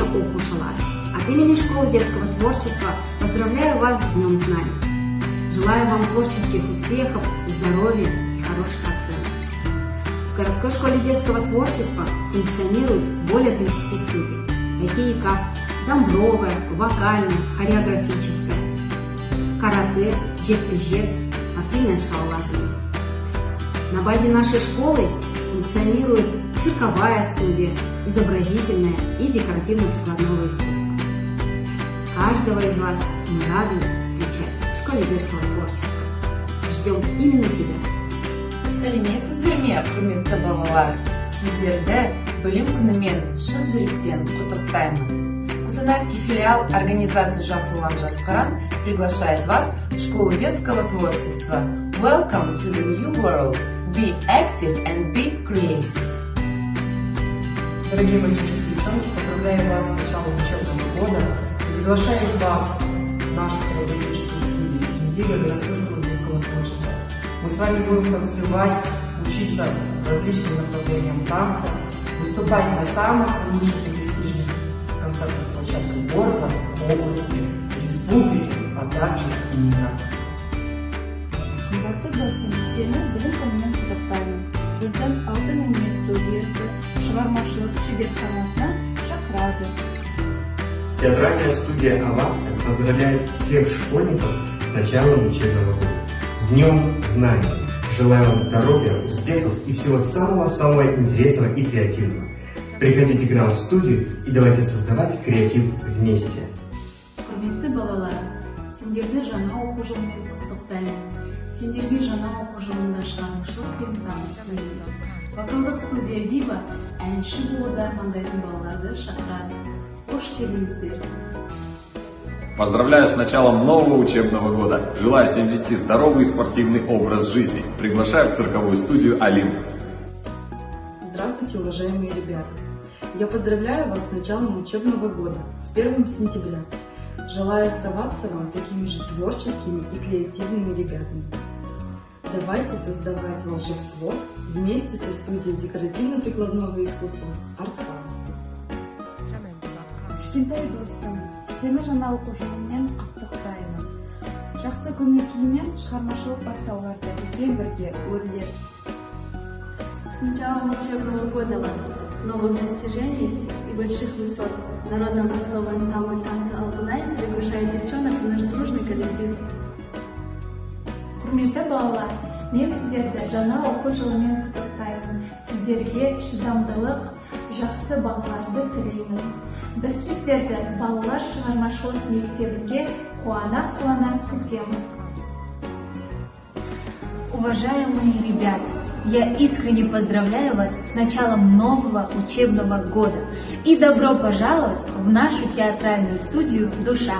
оқушылар! От имени школы детского творчества поздравляю вас с Днем Знаний. Желаю вам творческих успехов, здоровья и хороших оценок. В городской школе детского творчества функционирует более 30 студий, такие как домбровая, вокальная, хореографическая, карате, жекпе-жек, спортивное скалолазание. На базе нашей школы функционирует цирковая студия, изобразительное и декоративно-прикладного искусства. Каждого из вас мы рады встречать в школе детского творчества. Ждем именно тебя. Сәлеметсіз сіздерме, құрметті балалар. Сіздерді білім күнімен шын жүректен құттықтаймын. Кустанайский филиал организации «Жас Улан Жас Қыран» приглашает вас в школу детского творчества. Welcome to the new world. Be active and be creative. Дорогие мальчики и девчонки, поздравляю вас с началом учебного года. Приглашаю вас в нашу хореографическую студию неделю городской школы детского творчества. Мы с вами будем танцевать, учиться различным направлениям танца, выступать на самых лучших и престижных концертных площадках города, области, республики, а также и мира. Қымбатты досым, сені білім күнімен құттықтаймын. Біздің алтын әңгіме студиясы шығармашылық шеберханасына шақырады. Театральная студия «Овация» поздравляет всех школьников с началом учебного года. С Днем Знаний! Желаю вам здоровья, успехов и всего самого-самого интересного и креативного. Приходите к нам в студию и давайте создавать креатив вместе. Құрметті балалар, сендерді жаңа оқу жылымен құттықтаймын. Сендерге жаңа оқу жылында шығармашылық пен табыс тілеймін. Вокалдық студия «Вива» әнші болуды армандайтын балаларды шақырады. Қош келдіңіздер. Поздравляю с началом нового учебного года. Желаю всем вести здоровый и спортивный образ жизни. Приглашаю в цирковую студию «Олимп». Здравствуйте, уважаемые ребята! Я поздравляю вас с началом учебного года, с 1 сентября. Желаю оставаться вам такими же творческими и креативными ребятами. Давайте создавать волшебство вместе со студией декоративно-прикладного искусства «Артхаус». Кішкентай досым, сені жаңа оқу жылымен құттықтаймын. Жақсы көңіл-күймен шығармашылық бастауларды бізбен бірге өрлет. С началом учебного года вас, новых достижений и больших высот. Народно-образцовый ансамбль танца «Алтынай» приглашает девчонок в наш дружный коллектив. Құрметті балалар, мен сіздерді жаңа оқу жылымен құттықтаймын. Сіздерге шыдамдылық, жақсы балаларды тілеймін. Біз сіздерді балалар шығармашылық мектебінде қуана-қуана күтеміз. Уважаемые ребята, я искренне поздравляю вас с началом нового учебного года и добро пожаловать в нашу театральную студию «Душа».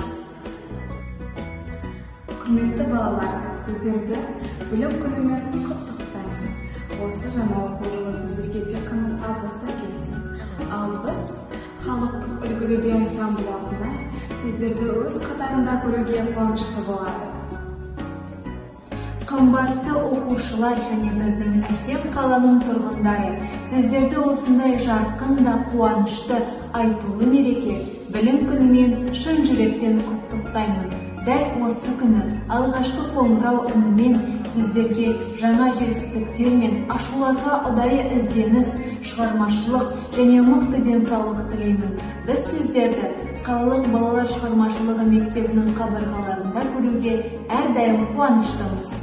Құрметті балалар, сіздерді білім күнімен құттықтаймын. Осы жаңа оқу жылы сіздерге тек қана табысы келсін. Ал біз халықтық үлгілі би ансамбль «Алтынай» сіздерді өз қатарында көруге қуанышты болады. Қымбатты оқушылар және біздің әсем қаланың тұрғындары, сіздерді осындай жарқын да қуанышты айтулы мереке білім күнімен шын жүректен құттықтаймын. Дәл осы күні алғашқы қоңырау үнімен сіздерге жаңа жетістіктер мен ашуларға ұдайы ізденіс, шығармашылық және мықты денсаулық тілеймін. Біз сіздерді қалалық балалар шығармашылығы мектебінің қабырғаларында көруге әрдайым қуаныштымыз.